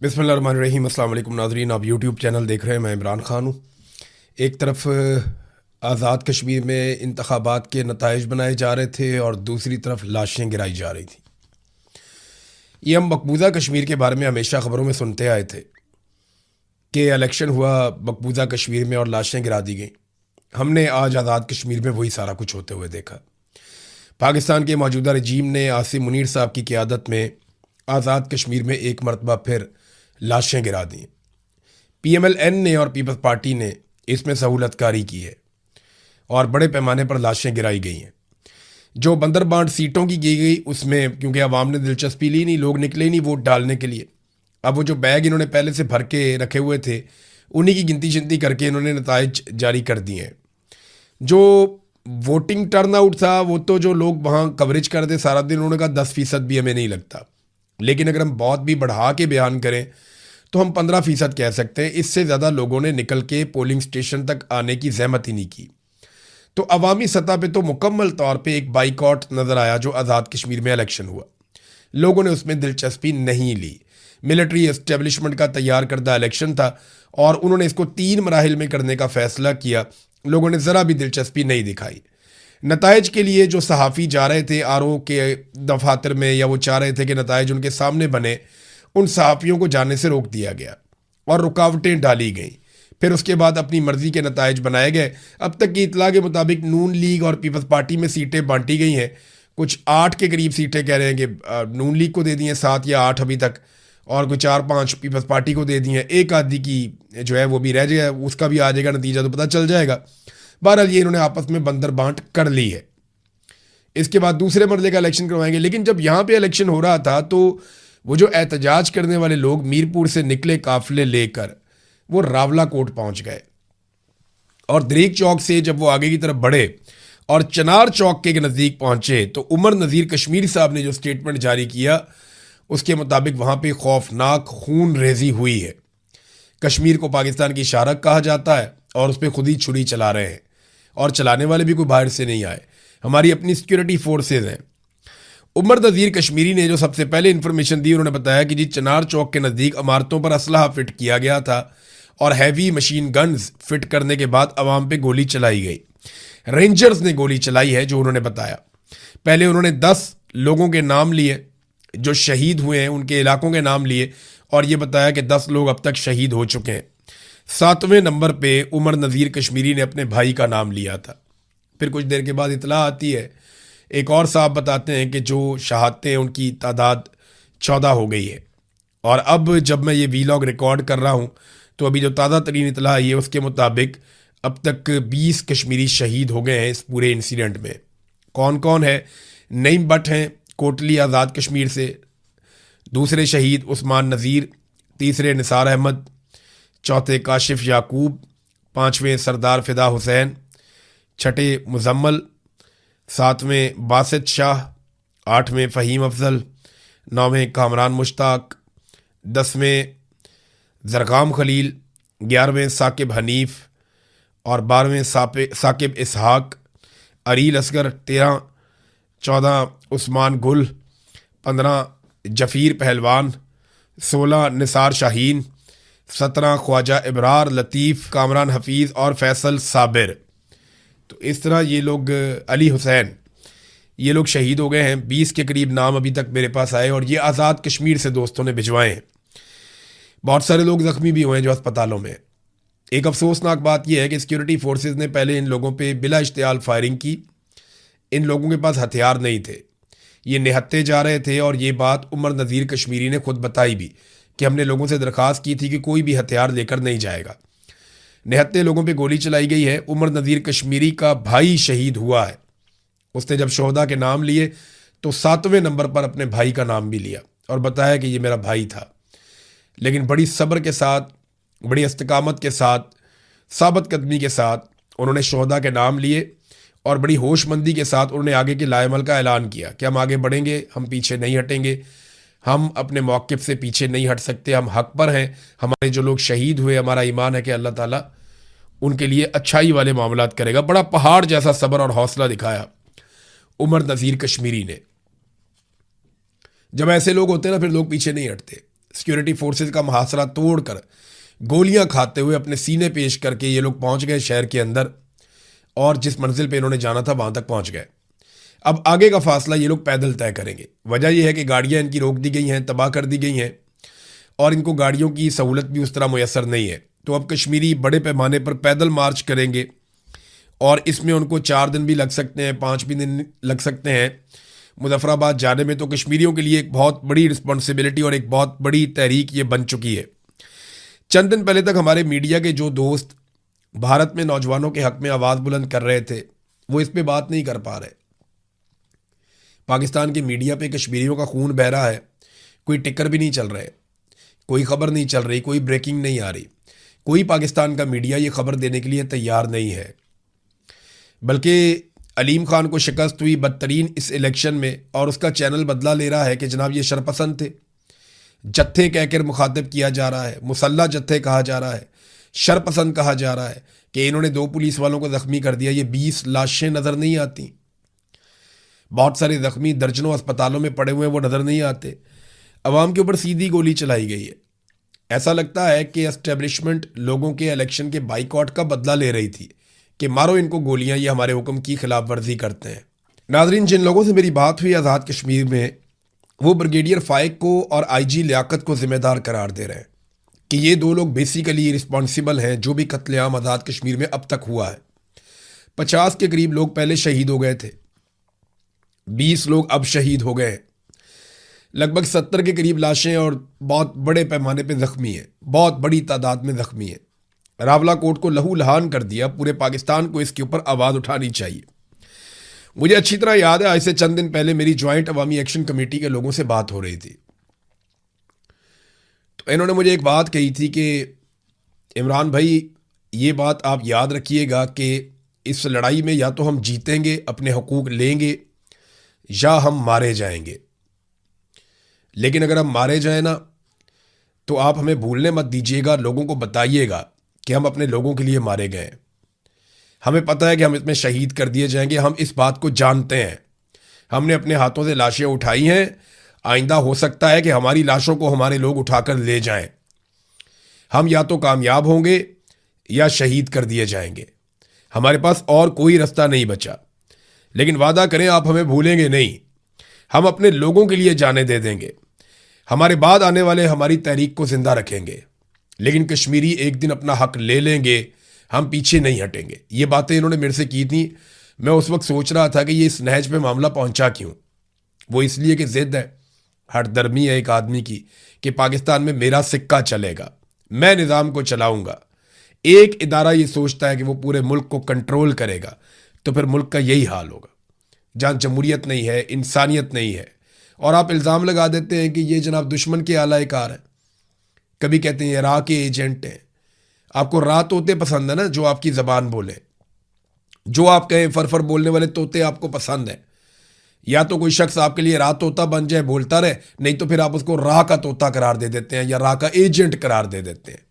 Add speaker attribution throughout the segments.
Speaker 1: बिस्मिल्लाहिर्रहमानिर्रहीम। अस्सलाम वालेकुम नाज़रीन, आप यूट्यूब चैनल देख रहे हैं। मैं इमरान ख़ान हूँ। एक तरफ आज़ाद कश्मीर में इंतखाबात के नताइज बनाए जा रहे थे और दूसरी तरफ लाशें गिराई जा रही थी। ये हम मकबूजा कश्मीर के बारे में हमेशा ख़बरों में सुनते आए थे कि इलेक्शन हुआ मकबूजा कश्मीर में और लाशें गिरा दी गई। हमने आज आज़ाद कश्मीर में वही सारा कुछ होते हुए देखा। पाकिस्तान के मौजूदा रजीम ने आसिम मुनीर साहब की क़ियादत में आज़ाद कश्मीर में एक मरतबा फिर लाशें गिरा दी। PMLN ने और पीपल्स पार्टी ने इसमें सहूलतकारी की है और बड़े पैमाने पर लाशें गिराई गई हैं। जो बंदरबांट सीटों की गई उसमें क्योंकि आवाम ने दिलचस्पी ली नहीं, लोग निकले नहीं वोट डालने के लिए। अब वो जो बैग इन्होंने पहले से भर के रखे हुए थे उन्हीं की गिनती शिनती करके इन्होंने नताइज जारी कर दिए हैं। जो वोटिंग टर्नआउट था वो तो जो लोग वहाँ कवरेज कर दे सारा दिन, उन्होंने कहा 10% भी हमें नहीं लगता। लेकिन अगर हम बहुत भी बढ़ा के बयान करें तो हम 15% कह सकते हैं। इससे ज़्यादा लोगों ने निकल के पोलिंग स्टेशन तक आने की जहमत ही नहीं की। तो अवामी सतह पे तो मुकम्मल तौर पे एक बाइकआउट नज़र आया जो आज़ाद कश्मीर में इलेक्शन हुआ। लोगों ने उसमें दिलचस्पी नहीं ली। मिलिट्री एस्टेब्लिशमेंट का तैयार करदा इलेक्शन था और उन्होंने इसको 3 मराहिल में करने का फ़ैसला किया। लोगों ने ज़रा भी दिलचस्पी नहीं दिखाई। नताइज के लिए जो सहाफ़ी जा रहे थे RO के दफातर में, या वो चाह रहे थे कि नताइज उनके सामने बने, उन सहाफ़ियों को जाने से रोक दिया गया और रुकावटें डाली गईं। फिर उसके बाद अपनी मर्ज़ी के नताइज बनाए गए। अब तक की इतला के मुताबिक नून लीग और पीपल्स पार्टी में सीटें बांटी गई हैं। कुछ 8 के करीब सीटें कह रहे हैं कि नून लीग को दे दी हैं, 7 या 8 अभी तक, और कुछ 4-5 पीपल्स पार्टी को दे दी हैं। एक आधी की जो है वो भी रह जाएगा, उसका भी आ जाएगा नतीजा तो पता चल जाएगा। बहरहाल ये इन्होंने आपस में बंदर बांट कर ली है। इसके बाद दूसरे मरले का इलेक्शन करवाएंगे। लेकिन जब यहाँ पे इलेक्शन हो रहा था तो वो जो एहतजाज करने वाले लोग मीरपुर से निकले काफिले लेकर वो रावला कोट पहुंच गए और दरीक चौक से जब वो आगे की तरफ बढ़े और चनार चौक के नज़दीक पहुंचे तो उमर नज़ीर कश्मीरी साहब ने जो स्टेटमेंट जारी किया उसके मुताबिक वहाँ पे खौफनाक खून रेजी हुई है। कश्मीर को पाकिस्तान की शारक कहा जाता है और उस पर खुद ही छुरी चला रहे हैं और चलाने वाले भी कोई बाहर से नहीं आए, हमारी अपनी सिक्योरिटी फोर्सेज हैं। उमर नज़ीर कश्मीरी ने जो सबसे पहले इन्फॉर्मेशन दी, उन्होंने बताया कि जी चनार चौक के नज़दीक इमारतों पर असलहा फिट किया गया था और हैवी मशीन गन्स फिट करने के बाद अवाम पे गोली चलाई गई। रेंजर्स ने गोली चलाई है जो उन्होंने बताया। पहले उन्होंने 10 लोगों के नाम लिए जो शहीद हुए हैं, उनके इलाकों के नाम लिए और ये बताया कि 10 लोग अब तक शहीद हो चुके हैं। 7वें नंबर पे उमर नज़ीर कश्मीरी ने अपने भाई का नाम लिया था। फिर कुछ देर के बाद इतला आती है, एक और साहब बताते हैं कि जो शहादतें हैं उनकी तादाद 14 हो गई है। और अब जब मैं ये वीलॉग रिकॉर्ड कर रहा हूँ तो अभी जो ताज़ा तरीन इतला आई है उसके मुताबिक अब तक 20 कश्मीरी शहीद हो गए हैं इस पूरे इंसिडेंट में। कौन कौन है? नईम बट हैं कोटली आज़ाद कश्मीर से, दूसरे शहीद उस्मान नज़ीर, तीसरे निसार अहमद, चौथे काशिफ याकूब, 5वें सरदार फ़िदा हुसैन, छठे मुजम्मल, 7वें बासित शाह, 8वें फ़हीम अफजल, 9वें कामरान मुश्ताक, 10वें ज़रगाम खलील, 11वें साकिब हनीफ और 12वें साकिब इसहाक, अरील असगर 13, 14 उस्मान गुल, 15 जफ़ीर पहलवान, 16 निसार शाहीन, 17 ख्वाजा इब्रार लतीफ़, कामरान हफीज़ और फैसल साबिर। तो इस तरह ये लोग, अली हुसैन, ये लोग शहीद हो गए हैं। 20 के करीब नाम अभी तक मेरे पास आए और ये आज़ाद कश्मीर से दोस्तों ने भिजवाए हैं। बहुत सारे लोग ज़ख्मी भी हुए हैं जो अस्पतालों में। एक अफसोसनाक बात यह है कि सिक्योरिटी फोर्सेज ने पहले इन लोगों पे बिला इश्तियाल फायरिंग की। इन लोगों के पास हथियार नहीं थे, ये निहत्ते जा रहे थे और ये बात उमर नज़ीर कश्मीरी ने खुद बताई भी कि हमने लोगों से दरख्वास्त की थी कि कोई भी हथियार लेकर नहीं जाएगा। निहत्ते लोगों पे गोली चलाई गई है। उमर नज़ीर कश्मीरी का भाई शहीद हुआ है। उसने जब शोहदा के नाम लिए तो 7वें नंबर पर अपने भाई का नाम भी लिया और बताया कि ये मेरा भाई था। लेकिन बड़ी सब्र के साथ, बड़ी इस्तिकामत के साथ, साबित कदमी के साथ उन्होंने शोहदा के नाम लिए और बड़ी होशमंदी के साथ उन्होंने आगे के लाएमल का ऐलान किया कि हम आगे बढ़ेंगे, हम पीछे नहीं हटेंगे, हम अपने मौक़िफ़ से पीछे नहीं हट सकते, हम हक़ पर हैं। हमारे जो लोग शहीद हुए, हमारा ईमान है कि अल्लाह ताला उनके लिए अच्छाई वाले मामलात करेगा। बड़ा पहाड़ जैसा सब्र और हौसला दिखाया उमर नज़ीर कश्मीरी ने। जब ऐसे लोग होते हैं ना फिर लोग पीछे नहीं हटते। सिक्योरिटी फोर्सेस का मुहासरा तोड़कर गोलियां खाते हुए अपने सीने पेश करके ये लोग पहुंच गए शहर के अंदर और जिस मंजिल पे इन्होंने जाना था वहां तक पहुंच गए। अब आगे का फासला ये लोग पैदल तय करेंगे। वजह यह है कि गाड़ियां इनकी रोक दी गई हैं, तबाह कर दी गई हैं और इनको गाड़ियों की सहूलत भी उस तरह मुयसर नहीं है। तो अब कश्मीरी बड़े पैमाने पर पैदल मार्च करेंगे और इसमें उनको 4 दिन भी लग सकते हैं, 5 भी दिन लग सकते हैं मुजफ्फराबाद जाने में। तो कश्मीरियों के लिए एक बहुत बड़ी रिस्पॉन्सिबिलिटी और एक बहुत बड़ी तहरीक ये बन चुकी है। चंद दिन पहले तक हमारे मीडिया के जो दोस्त भारत में नौजवानों के हक में आवाज़ बुलंद कर रहे थे वो इस पे बात नहीं कर पा रहे। पाकिस्तान के मीडिया पे कश्मीरियों का खून बह रहा है, कोई टिकर भी नहीं चल रहे, कोई खबर नहीं चल रही, कोई ब्रेकिंग नहीं आ रही, कोई पाकिस्तान का मीडिया ये खबर देने के लिए तैयार नहीं है। बल्कि अलीम खान को शिकस्त हुई बदतरीन इस इलेक्शन में और उसका चैनल बदला ले रहा है कि जनाब ये शरपसंद थे। जत्थे कहकर मुखातिब किया जा रहा है, मुसल्ला जत्थे कहा जा रहा है, शरपसंद कहा जा रहा है कि इन्होंने 2 पुलिस वालों को ज़ख्मी कर दिया। ये 20 लाशें नज़र नहीं आती, बहुत सारे ज़ख्मी दर्जनों अस्पतालों में पड़े हुए वो नज़र नहीं आते। अवाम के ऊपर सीधी गोली चलाई गई है। ऐसा लगता है कि एस्टेब्लिशमेंट लोगों के इलेक्शन के बाइकआउट का बदला ले रही थी कि मारो इनको गोलियां, ये हमारे हुक्म की खिलाफ वर्जी करते हैं। नाजरीन, जिन लोगों से मेरी बात हुई आज़ाद कश्मीर में, वो ब्रिगेडियर फाइक को और आईजी लियाकत को जिम्मेदार करार दे रहे हैं कि ये 2 लोग बेसिकली रिस्पॉन्सिबल हैं जो भी कत्लेआम आज़ाद कश्मीर में अब तक हुआ है। 50 के करीब लोग पहले शहीद हो गए थे, 20 लोग अब शहीद हो गए हैं, लगभग 70 के करीब लाशें और बहुत बड़े पैमाने पे ज़ख्मी हैं, बहुत बड़ी तादाद में ज़ख्मी हैं। रावला कोट को लहू लहान कर दिया। पूरे पाकिस्तान को इसके ऊपर आवाज़ उठानी चाहिए। मुझे अच्छी तरह याद है, आज से चंद दिन पहले मेरी ज्वाइंट अवामी एक्शन कमेटी के लोगों से बात हो रही थी तो इन्होंने मुझे एक बात कही थी कि इमरान भाई, ये बात आप याद रखिएगा कि इस लड़ाई में या तो हम जीतेंगे, अपने हकूक़ लेंगे, या हम मारे जाएंगे। लेकिन अगर हम मारे जाए ना तो आप हमें भूलने मत दीजिएगा, लोगों को बताइएगा कि हम अपने लोगों के लिए मारे गए। हमें पता है कि हम इसमें शहीद कर दिए जाएंगे, हम इस बात को जानते हैं। हमने अपने हाथों से लाशें उठाई हैं, आइंदा हो सकता है कि हमारी लाशों को हमारे लोग उठाकर ले जाएं। हम या तो कामयाब होंगे या शहीद कर दिए जाएंगे, हमारे पास और कोई रास्ता नहीं बचा। लेकिन वादा करें आप हमें भूलेंगे नहीं, हम अपने लोगों के लिए जाने दे देंगे, हमारे बाद आने वाले हमारी तहरीक को जिंदा रखेंगे। लेकिन कश्मीरी एक दिन अपना हक ले लेंगे, हम पीछे नहीं हटेंगे। ये बातें इन्होंने मेरे से की थी। मैं उस वक्त सोच रहा था कि ये इस नहज पे मामला पहुंचा क्यों। वो इसलिए कि जिद है, हठधर्मी है एक आदमी की कि पाकिस्तान में मेरा सिक्का चलेगा, मैं निज़ाम को चलाऊंगा। एक इदारा ये सोचता है कि वो पूरे मुल्क को कंट्रोल करेगा, तो फिर मुल्क का यही हाल होगा जहाँ जमहूरियत नहीं है, इंसानियत नहीं है। और आप इल्ज़ाम लगा देते हैं कि ये जनाब दुश्मन के आला-ए-कार हैं। कभी कहते हैं राह के एजेंट हैं। आपको राह तोते पसंद है ना, जो आपकी ज़बान बोले, जो आप कहें फरफर बोलने वाले तोते आपको पसंद है। या तो कोई शख्स आपके लिए राह तोता बन जाए, बोलता रहे, नहीं तो फिर आप उसको राह का तोता करार दे देते हैं या राह का एजेंट करार दे देते हैं।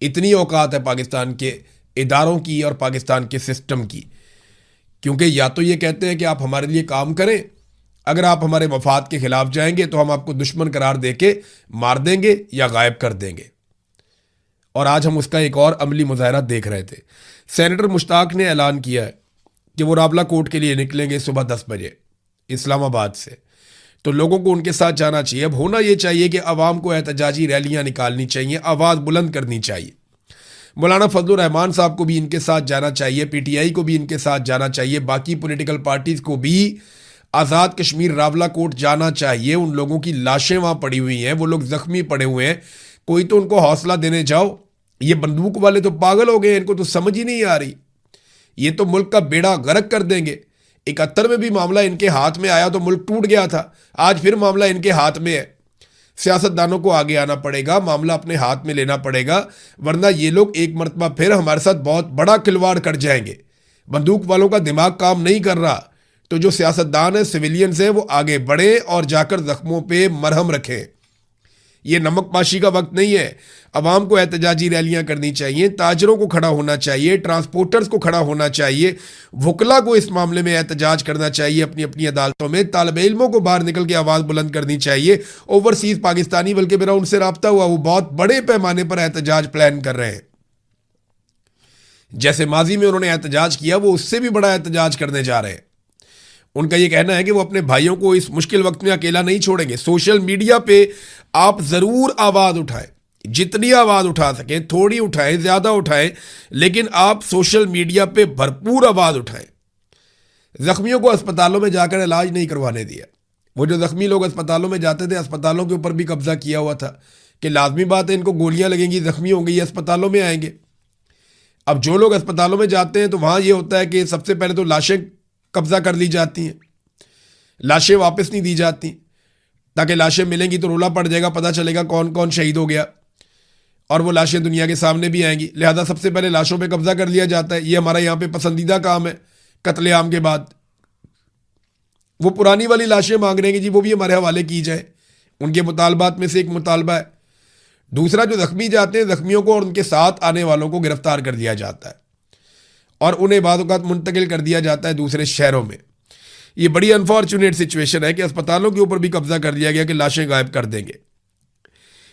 Speaker 1: इतनी औकात है पाकिस्तान के इदारों की और पाकिस्तान के सिस्टम की, क्योंकि या तो ये कहते हैं कि आप हमारे लिए काम करें, अगर आप हमारे मफाद के खिलाफ जाएंगे तो हम आपको दुश्मन करार देके मार देंगे या गायब कर देंगे। और आज हम उसका एक और अमली मुजाहरा देख रहे थे। सेनेटर मुश्ताक ने ऐलान किया है कि वो रावला कोर्ट के लिए निकलेंगे सुबह 10 बजे इस्लामाबाद से। तो लोगों को उनके साथ जाना चाहिए। अब होना ये चाहिए कि अवाम को एहतजाजी रैलियां निकालनी चाहिए, आवाज़ बुलंद करनी चाहिए। मौलाना फजलुर रहमान साहब को भी इनके साथ जाना चाहिए, पीटीआई को भी इनके साथ जाना चाहिए, बाकी पॉलिटिकल पार्टीज़ को भी आज़ाद कश्मीर रावला कोर्ट जाना चाहिए। उन लोगों की लाशें वहाँ पड़ी हुई हैं, वो लोग ज़ख्मी पड़े हुए हैं, कोई तो उनको हौसला देने जाओ। ये बंदूक वाले तो पागल हो गए, इनको तो समझ ही नहीं आ रही, ये तो मुल्क का बेड़ा गर्क कर देंगे। 71 में भी मामला इनके हाथ में आया तो मुल्क टूट गया था, आज फिर मामला इनके हाथ में है। सियासतदानों को आगे आना पड़ेगा, मामला अपने हाथ में लेना पड़ेगा, वरना ये लोग एक मरतबा फिर हमारे साथ बहुत बड़ा खिलवाड़ कर जाएंगे। बंदूक वालों का दिमाग काम नहीं कर रहा, तो जो सियासतदान है, सिविलियंस हैं, वो आगे बढ़े और जाकर जख्मों पे मरहम रखें। ये नमकपाशी का वक्त नहीं है। अवाम को एहतजाजी रैलियां करनी चाहिए, ताजरों को खड़ा होना चाहिए, ट्रांसपोर्टर्स को खड़ा होना चाहिए, वकला को इस मामले में एहतजाज करना चाहिए अपनी अपनी अदालतों में, तालिब इल्मों को बाहर निकल के आवाज़ बुलंद करनी चाहिए। ओवरसीज़ पाकिस्तानी, बल्कि मेरा उनसे रब्ता हुआ, वो बहुत बड़े पैमाने पर एहतजाज प्लान कर रहे हैं। जैसे माजी में उन्होंने एहतजाज किया, वो उससे भी बड़ा एहतजाज करने जा रहे हैं। उनका ये कहना है कि वो अपने भाइयों को इस मुश्किल वक्त में अकेला नहीं छोड़ेंगे। सोशल मीडिया पे आप ज़रूर आवाज़ उठाएं, जितनी आवाज़ उठा सकें, थोड़ी उठाएं, ज़्यादा उठाएं, लेकिन आप सोशल मीडिया पे भरपूर आवाज़ उठाएं। ज़ख्मियों को अस्पतालों में जाकर इलाज नहीं करवाने दिया। वो जो ज़ख्मी लोग अस्पतालों में जाते थे, अस्पतालों के ऊपर भी कब्जा किया हुआ था कि लाजमी बात है इनको गोलियां लगेंगी, ज़ख्मी होंगे, ये अस्पतालों में आएंगे। अब जो लोग अस्पतालों में जाते हैं तो वहाँ ये होता है कि सबसे पहले तो लाशें कब्जा कर ली जाती हैं, लाशें वापस नहीं दी जाती, ताकि लाशें मिलेंगी तो रोला पड़ जाएगा, पता चलेगा कौन कौन शहीद हो गया और वो लाशें दुनिया के सामने भी आएंगी। लिहाजा सबसे पहले लाशों पे कब्जा कर लिया जाता है। ये हमारा यहाँ पे पसंदीदा काम है। कत्लेआम के बाद वो पुरानी वाली लाशें मांग रहे हैं कि जी वो भी हमारे हवाले की जाए। उनके मुतालबात में से एक मुतालबा है। दूसरा, जो ज़ख्मी जाते हैं, ज़ख्मियों को और उनके साथ आने वालों को गिरफ्तार कर दिया जाता है और उन्हें बाद औक़ात मुंतकिल कर दिया जाता है दूसरे शहरों में। ये बड़ी अनफॉर्चुनेट सिचुएशन है कि अस्पतालों के ऊपर भी कब्जा कर दिया गया कि लाशें गायब कर देंगे।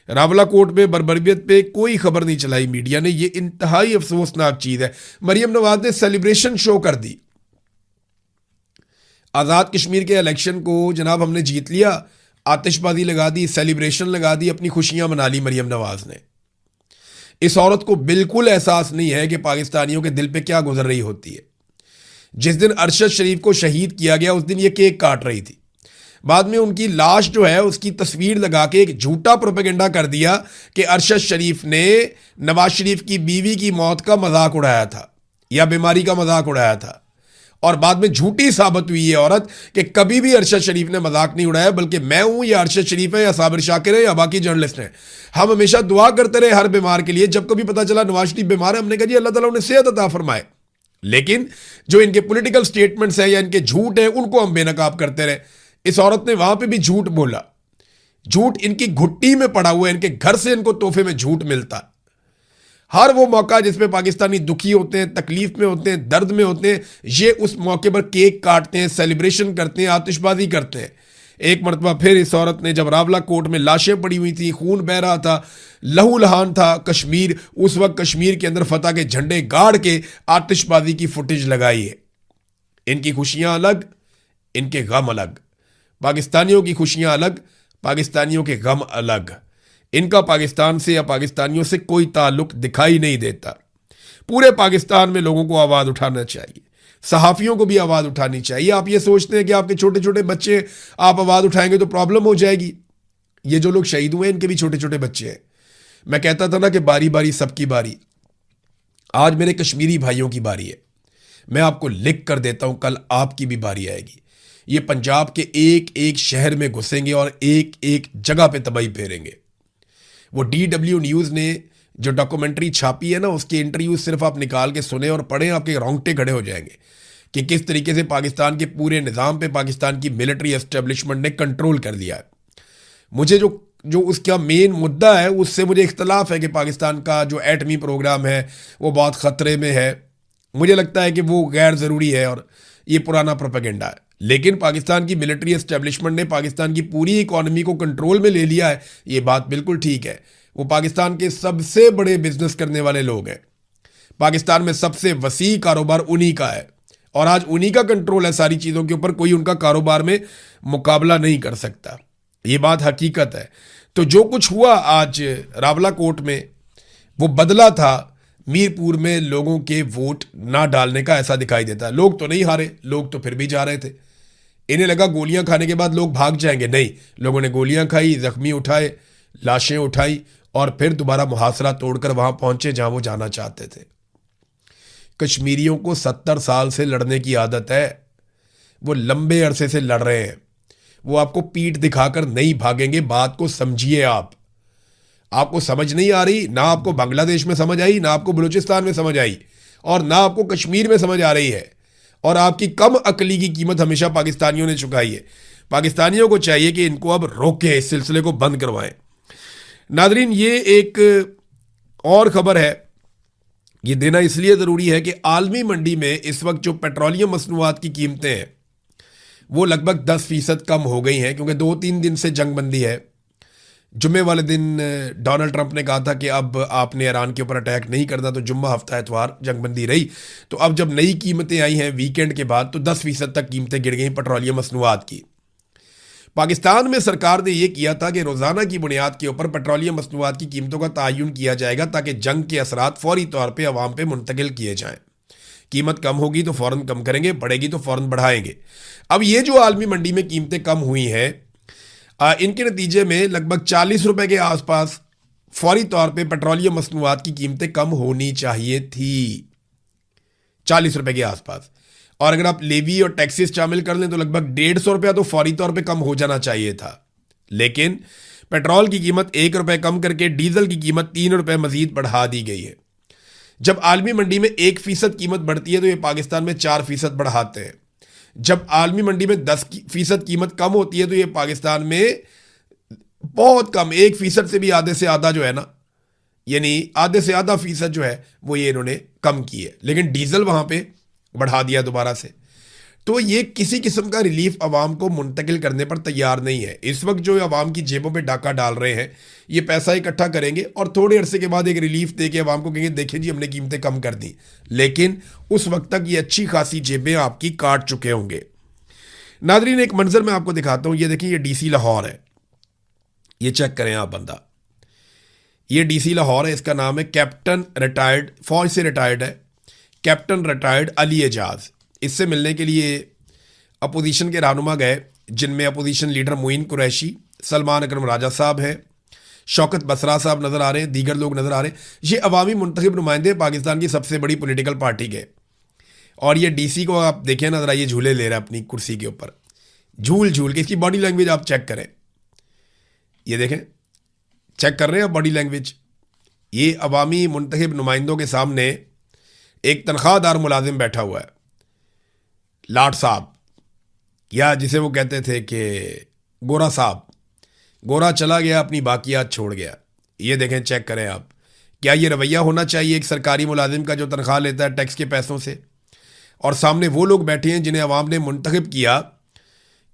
Speaker 1: रावला कोर्ट में बर्बरियत पे कोई खबर नहीं चलाई मीडिया ने। ये इंतहाई अफसोसनाक चीज़ है। मरियम नवाज ने सेलिब्रेशन शो कर दी। आज़ाद कश्मीर के इलेक्शन को जनाब हमने जीत लिया, आतिशबाजी लगा दी, सेलिब्रेशन लगा दी, अपनी खुशियां मना ली मरियम नवाज ने। इस औरत को बिल्कुल एहसास नहीं है कि पाकिस्तानियों के दिल पे क्या गुजर रही होती है। जिस दिन अरशद शरीफ को शहीद किया गया उस दिन ये केक काट रही थी। बाद में उनकी लाश जो है उसकी तस्वीर लगा के एक झूठा प्रोपेगेंडा कर दिया कि अरशद शरीफ ने नवाज शरीफ की बीवी की मौत का मजाक उड़ाया था या बीमारी का मजाक उड़ाया था। और बाद में झूठी साबित हुई ये औरत कि कभी भी अरशद शरीफ ने मजाक नहीं उड़ाया, बल्कि मैं हूं या अरशद शरीफ है या साबिर शाकिर है या बाकी जर्नलिस्ट हैं। हम हमेशा दुआ करते रहे हर बीमार के लिए। जब कभी पता चला नवाज शरीफ बीमार है, हमने कहा जी अल्लाह ताला उन्हें सेहत अता फरमाए। लेकिन जो इनके पॉलिटिकल स्टेटमेंट्स हैं या इनके झूठ हैं, उनको हम बेनकाब करते रहे। इस औरत ने वहां पर भी झूठ बोला। झूठ इनकी घुट्टी में पड़ा हुआ है, इनके घर से इनको तोहफे में झूठ मिलता है। हर वो मौका जिसमें पाकिस्तानी दुखी होते हैं, तकलीफ में होते हैं, दर्द में होते हैं, ये उस मौके पर केक काटते हैं, सेलिब्रेशन करते हैं, आतिशबाजी करते हैं। एक मरतबा फिर इस औरत ने, जब रावला कोर्ट में लाशें पड़ी हुई थी, खून बह रहा था, लहू लहान था कश्मीर, उस वक्त कश्मीर के अंदर फतह के झंडे गाड़ के आतिशबाजी की फुटेज लगाई है। इनकी खुशियां अलग, इनके गम अलग। पाकिस्तानियों की खुशियां अलग, पाकिस्तानियों के गम अलग। इनका पाकिस्तान से या पाकिस्तानियों से कोई ताल्लुक दिखाई नहीं देता। पूरे पाकिस्तान में लोगों को आवाज़ उठाना चाहिए, सहाफ़ियों को भी आवाज़ उठानी चाहिए। आप ये सोचते हैं कि आपके छोटे छोटे बच्चे, आप आवाज़ उठाएंगे तो प्रॉब्लम हो जाएगी। ये जो लोग शहीद हुए हैं इनके भी छोटे छोटे बच्चे हैं। मैं कहता था ना कि बारी बारी सबकी बारी। आज मेरे कश्मीरी भाइयों की बारी है। मैं आपको लिख कर देता हूँ, कल आपकी भी बारी आएगी। ये पंजाब के एक एक शहर में घुसेंगे और एक एक जगह पे तबाही फेरेंगे। वो DW न्यूज़ ने जो डॉक्यूमेंट्री छापी है ना, उसके इंटरव्यू सिर्फ आप निकाल के सुने और पढ़ें, आपके रोंगटे खड़े हो जाएंगे कि किस तरीके से पाकिस्तान के पूरे निज़ाम पे पाकिस्तान की मिलिट्री एस्टेब्लिशमेंट ने कंट्रोल कर लिया है। मुझे जो उसका मेन मुद्दा है उससे मुझे इख्तलाफ है कि पाकिस्तान का जो एटमी प्रोग्राम है वो बहुत ख़तरे में है। मुझे लगता है कि वो गैर ज़रूरी है और ये पुराना प्रोपेगेंडा है। लेकिन पाकिस्तान की मिलिट्री एस्टेब्लिशमेंट ने पाकिस्तान की पूरी इकॉनमी को कंट्रोल में ले लिया है, ये बात बिल्कुल ठीक है। वो पाकिस्तान के सबसे बड़े बिजनेस करने वाले लोग हैं। पाकिस्तान में सबसे वसी कारोबार उन्हीं का है और आज उन्हीं का कंट्रोल है सारी चीज़ों के ऊपर। कोई उनका कारोबार में मुकाबला नहीं कर सकता, ये बात हकीकत है। तो जो कुछ हुआ आज रावला कोर्ट में, वो बदला था मीरपुर में लोगों के वोट ना डालने का, ऐसा दिखाई देता है। लोग तो नहीं हारे, लोग तो फिर भी जा रहे थे। इन्हें लगा गोलियां खाने के बाद लोग भाग जाएंगे, नहीं, लोगों ने गोलियां खाई, जख्मी उठाए, लाशें उठाई और फिर दोबारा मुहासरा तोड़कर वहां पहुंचे जहां वो जाना चाहते थे। कश्मीरियों को 70 साल से लड़ने की आदत है। वो लंबे अरसे से लड़ रहे हैं। वो आपको पीठ दिखाकर नहीं भागेंगे। बात को समझिए। आपको समझ नहीं आ रही, ना आपको बांग्लादेश में समझ आई, ना आपको बलूचिस्तान में समझ आई और ना आपको कश्मीर में समझ आ रही है। और आपकी कम अकली की कीमत हमेशा पाकिस्तानियों ने चुकाई है। पाकिस्तानियों को चाहिए कि इनको अब रोकें, इस सिलसिले को बंद करवाएं। नादरीन, ये एक और ख़बर है, ये देना इसलिए ज़रूरी है कि आलमी मंडी में इस वक्त जो पेट्रोलियम मसनूआत की कीमतें हैं वो लगभग 10% कम हो गई हैं, क्योंकि 2-3 दिन से जंग बंदी है। जुम्मे वाले दिन डोनाल्ड ट्रंप ने कहा था कि अब आपने ईरान के ऊपर अटैक नहीं करना, तो जुम्मा हफ्ता एतवार जंगबंदी रही। तो अब जब नई कीमतें आई हैं वीकेंड के बाद, तो 10% तक कीमतें गिर गई पेट्रोलियम मसनूआत की। पाकिस्तान में सरकार ने यह किया था कि रोज़ाना की बुनियाद के ऊपर पेट्रोलियम मसनूआत की कीमतों का तयन किया जाएगा, ताकि जंग के असरात फौरी तौर पर अवाम पे मुंतकिल किए जाएँ। कीमत कम होगी तो फ़ौरन कम करेंगे, बढ़ेगी तो फ़ौरन बढ़ाएंगे। अब ये जो आलमी मंडी में कीमतें कम हुई हैं, इनके नतीजे में लगभग 40 रुपए के आसपास फौरी तौर पे पेट्रोलियम मसनूआत की कीमतें कम होनी चाहिए थी, 40 रुपए के आसपास। और अगर आप लेवी और टैक्सेस शामिल कर लें तो लगभग 150 रुपया तो फौरी तौर पे कम हो जाना चाहिए था। लेकिन पेट्रोल की कीमत 1 रुपये कम करके डीजल की कीमत 3 रुपये मजीद बढ़ा दी गई है। जब आलमी मंडी में 1% कीमत बढ़ती है तो ये पाकिस्तान में 4% बढ़ाते हैं। जब आलमी मंडी में 10% कीमत कम होती है तो ये पाकिस्तान में बहुत कम, 1% से भी आधे से आधा जो है ना, यानी आधे से आधा फीसद जो है वो ये इन्होंने कम की है। लेकिन डीजल वहां पे बढ़ा दिया दोबारा से। तो ये किसी किस्म का रिलीफ अवाम को मुंतकिल करने पर तैयार नहीं है। इस वक्त जो अवाम की जेबों पे डाका डाल रहे हैं, ये पैसा इकट्ठा करेंगे और थोड़े अरसे के बाद एक रिलीफ दे के अवाम को कहेंगे देखिए जी हमने कीमतें कम कर दी। लेकिन उस वक्त तक ये अच्छी खासी जेबें आपकी काट चुके होंगे। नादरीन, एक मंजर मैं आपको दिखाता हूँ। ये देखिए, ये डीसी लाहौर है, ये चेक करें आप बंदा। ये डीसी लाहौर है, इसका नाम है कैप्टन रिटायर्ड, फौज से रिटायर्ड है, कैप्टन रिटायर्ड अली एजाज। इससे मिलने के लिए अपोजिशन के रहनुमा गए, जिनमें अपोजिशन लीडर मोइन कुरैशी, सलमान अकरम राजा साहब हैं, शौकत बसरा साहब नज़र आ रहे हैं, दीगर लोग नज़र आ रहे हैं। ये अवामी मुंतखब नुमाइंदे पाकिस्तान की सबसे बड़ी पॉलिटिकल पार्टी के। और ये डीसी को आप देखें ना, ज़रा ये झूले ले रहा है अपनी कुर्सी के ऊपर, झूल झूल के। इसकी बॉडी लैंग्वेज आप चेक करें, ये देखें, चेक कर रहे हैं बॉडी लैंग्वेज। ये अवामी मुंतखब नुमाइंदों के सामने एक तनख्वाहदार मुलाजिम बैठा हुआ है, लाट साहब, या जिसे वो कहते थे कि गोरा साहब। गोरा चला गया, अपनी बाकियात छोड़ गया। ये देखें, चेक करें आप, क्या ये रवैया होना चाहिए एक सरकारी मुलाजिम का जो तनख्वाह लेता है टैक्स के पैसों से? और सामने वो लोग बैठे हैं जिन्हें अवाम ने मुंतखब किया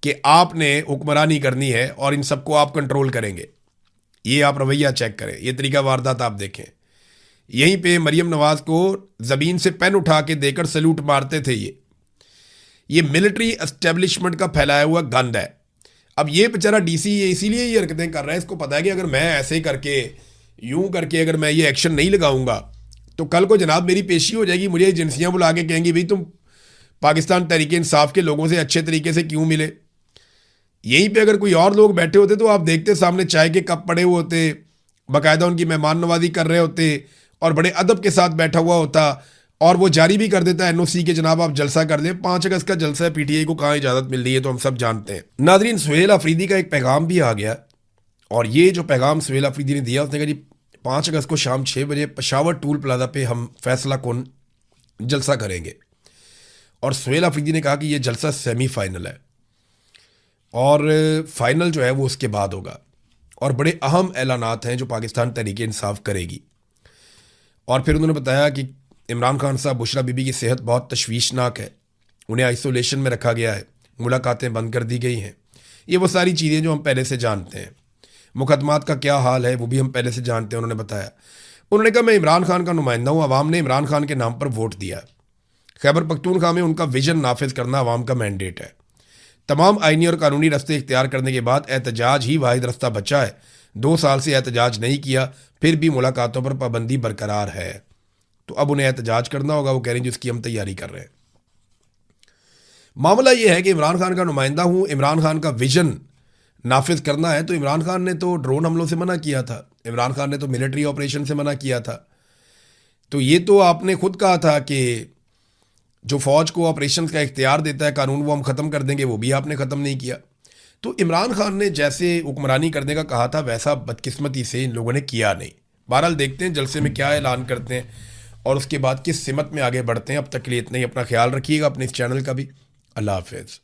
Speaker 1: कि आपने हुक्मरानी करनी है और इन सबको आप कंट्रोल करेंगे। ये आप रवैया चेक करें, ये तरीका वारदात आप देखें। यहीं पे मरियम नवाज को ज़मीन से पेन उठा के देकर सल्यूट मारते थे। ये मिलिट्री एस्टेब्लिशमेंट का फैलाया हुआ गंद है। अब ये बेचारा डीसी ये इसीलिए ये हरकतें कर रहा है, इसको पता है कि अगर मैं ऐसे करके, यूं करके अगर मैं ये एक्शन नहीं लगाऊंगा तो कल को जनाब मेरी पेशी हो जाएगी, मुझे एजेंसियां बुला के कहेंगी भाई तुम पाकिस्तान तहरीक इंसाफ के लोगों से अच्छे तरीके से क्यों मिले। यहीं पे अगर कोई और लोग बैठे होते तो आप देखते सामने चाय के कप पड़े हुए होते, बाकायदा उनकी मेहमान नवाजी कर रहे होते और बड़े अदब के साथ बैठा हुआ होता, और वो जारी भी कर देता है एनओसी के जनाब आप जलसा कर लें। 5 अगस्त का जलसा है, पीटीआई को कहाँ इजाज़त मिल रही है तो हम सब जानते हैं। नादरीन, सुहेल अफरीदी का एक पैगाम भी आ गया, और ये जो पैगाम सुहेल अफरीदी ने दिया, उसने कहा जी 5 अगस्त को शाम 6 बजे पेशावर टूल प्लाजा पे हम फैसला कौन जलसा करेंगे। और सुहेल अफरीदी ने कहा कि ये जलसा सेमीफाइनल है और फाइनल जो है वो उसके बाद होगा, और बड़े अहम ऐलानात हैं जो पाकिस्तान तहरीक इंसाफ करेगी। और फिर उन्होंने बताया कि इमरान खान साहब, बुशरा बीबी की सेहत बहुत तशवीशनाक है, उन्हें आइसोलेशन में रखा गया है, मुलाकातें बंद कर दी गई हैं। ये वो सारी चीज़ें जो हम पहले से जानते हैं। मुकदमात का क्या हाल है वो भी हम पहले से जानते हैं, उन्होंने बताया। उन्होंने कहा मैं इमरान खान का नुमाइंदा हूँ, अवाम ने इमरान खान के नाम पर वोट दिया। खैबर पख्तूनख्वा में उनका विजन नाफिज करना अवाम का मैंडेट है। तमाम आइनी और कानूनी रास्ते इख्तियार करने के बाद एहतजाज ही वाहिद रास्ता बचा है। 2 साल से एहतजाज नहीं किया, फिर भी मुलाकातों पर पाबंदी बरकरार है, तो अब उन्हें एहतजाज करना होगा। वो कह रहे हैं जिसकी हम तैयारी कर रहे हैं। मामला ये है कि इमरान खान का नुमाइंदा हूँ, इमरान खान का विजन नाफिज करना है। तो इमरान खान ने तो ड्रोन हमलों से मना किया था, इमरान खान ने तो मिलिट्री ऑपरेशन से मना किया था। तो ये तो आपने खुद कहा था कि जो फ़ौज को ऑपरेशन का इख्तियार देता है कानून, वो हम ख़त्म कर देंगे, वो भी आपने ख़त्म नहीं किया। तो इमरान खान ने जैसे हुक्मरानी करने का कहा था वैसा बदकिस्मती से इन लोगों ने किया नहीं। बहरहाल देखते हैं जलसे में क्या ऐलान करते हैं और उसके बाद किस सिमत में आगे बढ़ते हैं। अब तक के लिए इतना ही। अपना ख्याल रखिएगा, अपने इस चैनल का भी। अल्लाह हाफ़िज़।